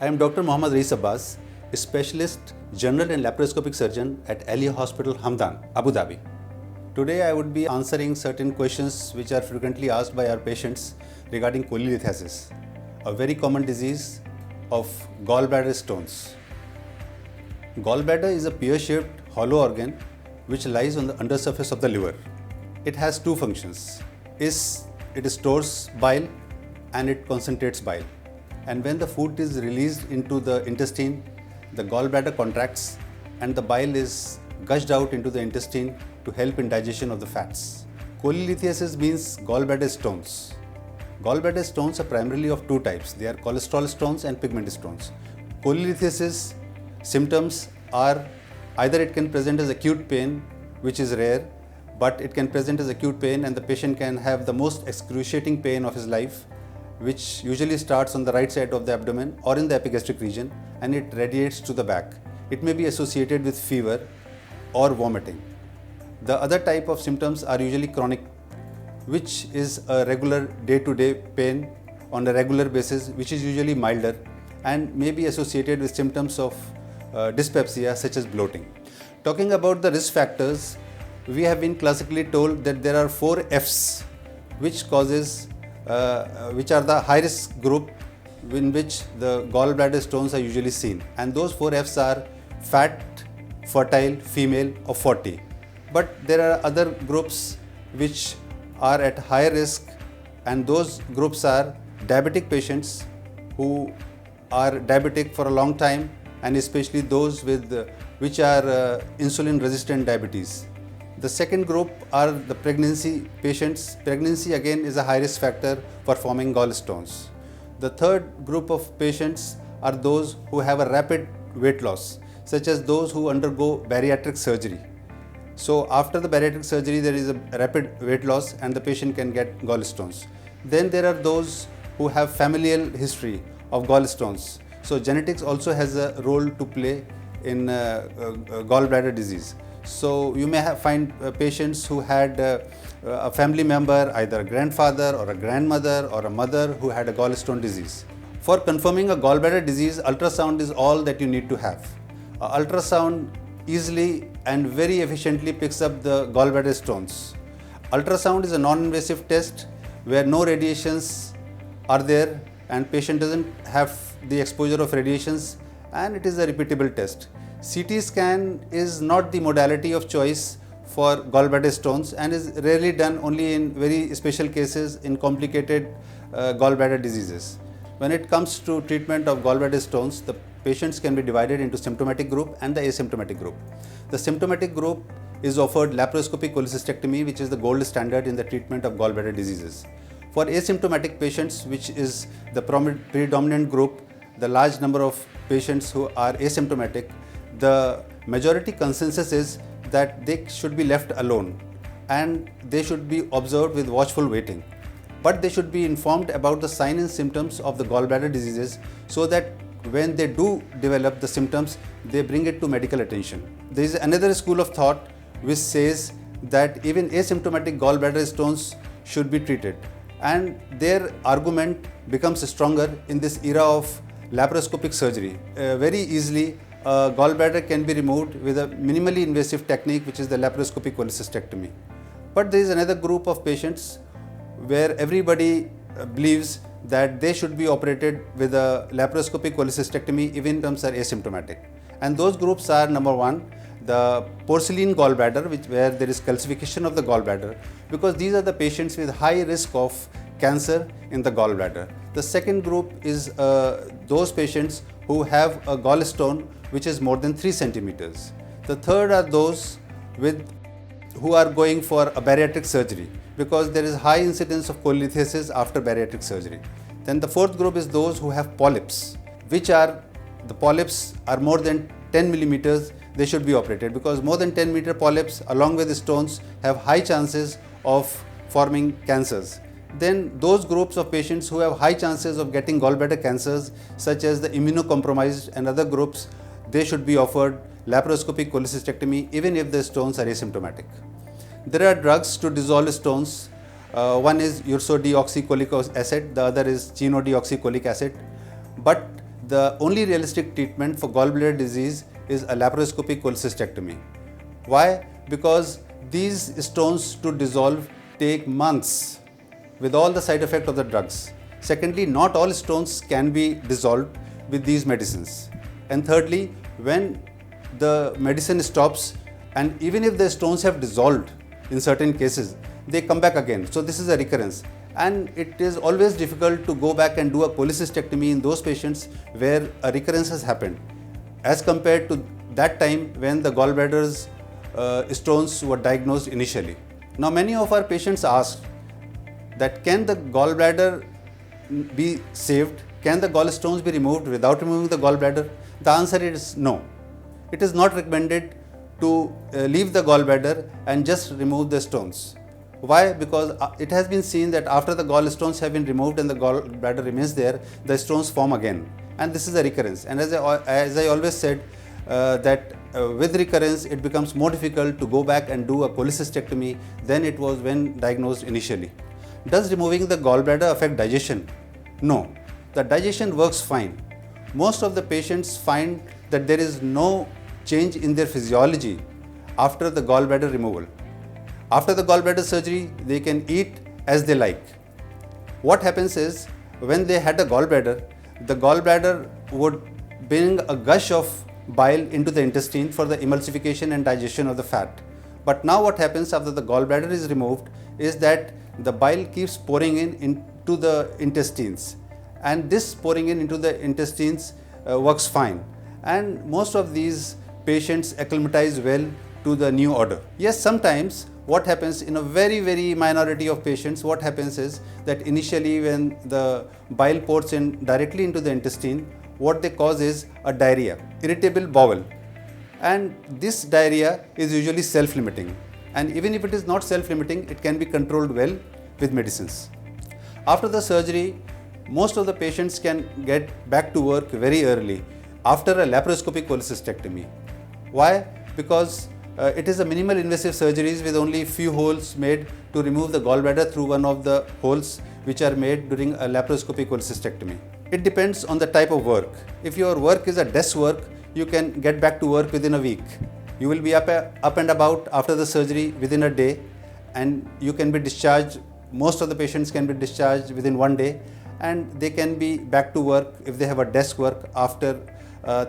I am Dr. Mohammad Reis Abbas, a specialist general and laparoscopic surgeon at Ali Hospital Hamdan, Abu Dhabi. Today I would be answering certain questions which are frequently asked by our patients regarding cholelithiasis, a very common disease of gallbladder stones. Gallbladder is a pear-shaped hollow organ which lies on the undersurface of the liver. It has two functions. It stores bile and it concentrates bile. And when the food is released into the intestine, the gallbladder contracts and the bile is gushed out into the intestine to help in digestion of the fats. Cholelithiasis means gallbladder stones. Gallbladder stones are primarily of two types. They are cholesterol stones and pigment stones. Cholelithiasis symptoms are either it can present as acute pain, which is rare, but it can present as acute pain and the patient can have the most excruciating pain of his life, which usually starts on the right side of the abdomen or in the epigastric region, and it radiates to the back. It may be associated with fever or vomiting. The other type of symptoms are usually chronic, which is a regular day-to-day pain on a regular basis, which is usually milder and may be associated with symptoms of dyspepsia such as bloating. Talking about the risk factors, we have been classically told that there are 4 F's which are the high risk group in which the gallbladder stones are usually seen, and those 4 F's are fat, fertile, female or 40. But there are other groups which are at higher risk, and those groups are diabetic patients who are diabetic for a long time, and especially those which are insulin resistant diabetes. The second group are the pregnancy patients. Pregnancy again is a high risk factor for forming gallstones. The third group of patients are those who have a rapid weight loss, such as those who undergo bariatric surgery. So after the bariatric surgery there is a rapid weight loss and the patient can get gallstones. Then there are those who have familial history of gallstones. So genetics also has a role to play in gallbladder disease. So you may find patients who had a family member, either a grandfather or a grandmother or a mother who had a gallstone disease. For confirming a gallbladder disease, ultrasound is all that you need to have. Ultrasound easily and very efficiently picks up the gallbladder stones. Ultrasound is a non-invasive test where no radiations are there and patient doesn't have the exposure of radiations, and it is a repeatable test. CT scan is not the modality of choice for gallbladder stones and is rarely done only in very special cases in complicated gallbladder diseases. When it comes to treatment of gallbladder stones, the patients can be divided into symptomatic group and the asymptomatic group. The symptomatic group is offered laparoscopic cholecystectomy, which is the gold standard in the treatment of gallbladder diseases. For asymptomatic patients, which is the predominant group, the large number of patients who are asymptomatic, the majority consensus is that they should be left alone and they should be observed with watchful waiting. But they should be informed about the signs and symptoms of the gallbladder diseases so that when they do develop the symptoms, they bring it to medical attention. There is another school of thought which says that even asymptomatic gallbladder stones should be treated, and their argument becomes stronger in this era of laparoscopic surgery. Very easily, gallbladder can be removed with a minimally invasive technique, which is the laparoscopic cholecystectomy. But there is another group of patients where everybody believes that they should be operated with a laparoscopic cholecystectomy even if they are asymptomatic. And those groups are: number 1, the porcelain gallbladder, where there is calcification of the gallbladder, because these are the patients with high risk of cancer in the gallbladder. The second group is those patients who have a gallstone which is more than 3 centimeters. The third are those who are going for a bariatric surgery, because there is high incidence of cholelithiasis after bariatric surgery. Then the fourth group is those who have polyps, the polyps are more than 10 millimeters. They should be operated, because more than 10 meter polyps along with the stones have high chances of forming cancers. Then those groups of patients who have high chances of getting gallbladder cancers, such as the immunocompromised and other groups, they should be offered laparoscopic cholecystectomy even if the stones are asymptomatic. There are drugs to dissolve stones. One is ursodeoxycholic acid, the other is chenodeoxycholic acid. But the only realistic treatment for gallbladder disease is a laparoscopic cholecystectomy. Why? Because these stones to dissolve take months with all the side effect of the drugs. Secondly, not all stones can be dissolved with these medicines. And thirdly, when the medicine stops, and even if the stones have dissolved in certain cases, they come back again. So this is a recurrence. And it is always difficult to go back and do a cholecystectomy in those patients where a recurrence has happened, as compared to that time when the gallbladder's stones were diagnosed initially. Now many of our patients ask that can the gallbladder be saved? Can the gallstones be removed without removing the gallbladder? The answer is no. It is not recommended to leave the gallbladder and just remove the stones. Why? Because it has been seen that after the gallstones have been removed and the gallbladder remains there, the stones form again, and this is a recurrence. And as I always said, that with recurrence it becomes more difficult to go back and do a cholecystectomy than it was when diagnosed initially. Does removing the gallbladder affect digestion? No, the digestion works fine. Most of the patients find that there is no change in their physiology after the gallbladder removal. After the gallbladder surgery, they can eat as they like. What happens is, when they had a gallbladder, the gallbladder would bring a gush of bile into the intestine for the emulsification and digestion of the fat. But now what happens after the gallbladder is removed is that the bile keeps pouring into the intestines, and this pouring into the intestines works fine, and most of these patients acclimatize well to the new order. Yes, sometimes what happens in a very minority of patients, what happens is that initially when the bile pours in directly into the intestine, what they cause is a diarrhea, irritable bowel, and this diarrhea is usually self-limiting, and even if it is not self-limiting, it can be controlled well with medicines. After the surgery, most of the patients can get back to work very early after a laparoscopic cholecystectomy. Why? Because it is a minimal invasive surgeries with only few holes made to remove the gallbladder through one of the holes which are made during a laparoscopic cholecystectomy. It depends on the type of work. If your work is a desk work, you can get back to work within a week. You will be up and about after the surgery within a day, and you can be discharged. Most of the patients can be discharged within 1 day, and they can be back to work if they have a desk work after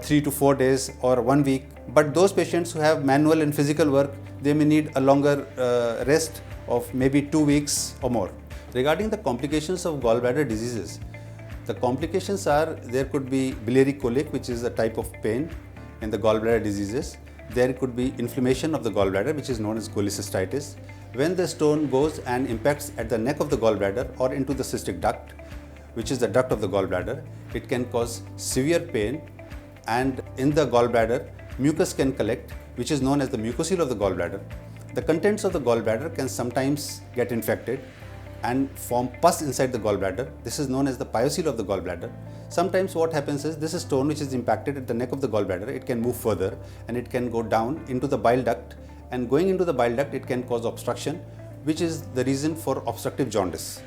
3 to 4 days or 1 week. But those patients who have manual and physical work, they may need a longer rest of maybe 2 weeks or more. Regarding the complications of gallbladder diseases, the complications are, there could be biliary colic, which is a type of pain in the gallbladder diseases. There could be inflammation of the gallbladder, which is known as cholecystitis. When the stone goes and impacts at the neck of the gallbladder or into the cystic duct, which is the duct of the gallbladder, it can cause severe pain, and in the gallbladder, mucus can collect, which is known as the mucocele of the gallbladder. The contents of the gallbladder can sometimes get infected and form pus inside the gallbladder. This is known as the pyocele of the gallbladder. Sometimes what happens is, this stone which is impacted at the neck of the gallbladder, it can move further and it can go down into the bile duct, and going into the bile duct, it can cause obstruction, which is the reason for obstructive jaundice.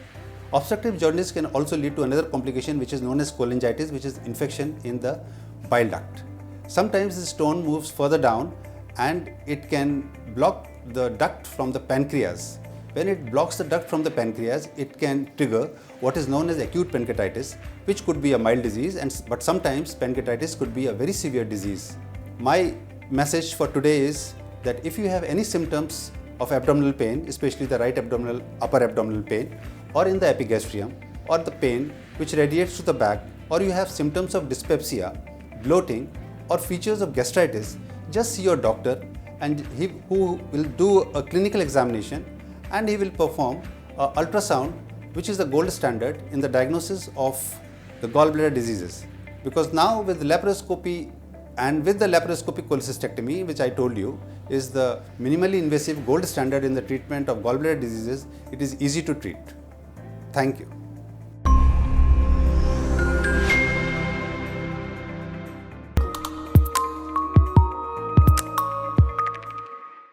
Obstructive jaundice can also lead to another complication which is known as cholangitis, which is infection in the bile duct. Sometimes the stone moves further down and it can block the duct from the pancreas. When it blocks the duct from the pancreas, it can trigger what is known as acute pancreatitis, which could be a mild disease, but sometimes pancreatitis could be a very severe disease. My message for today is that if you have any symptoms of abdominal pain, especially the right abdominal, upper abdominal pain, or in the epigastrium, or the pain which radiates to the back, or you have symptoms of dyspepsia, bloating, or features of gastritis, just see your doctor, and who will do a clinical examination, and he will perform an ultrasound, which is the gold standard in the diagnosis of the gallbladder diseases. Because now with laparoscopy and with the laparoscopic cholecystectomy, which I told you is the minimally invasive gold standard in the treatment of gallbladder diseases, it is easy to treat. Thank you.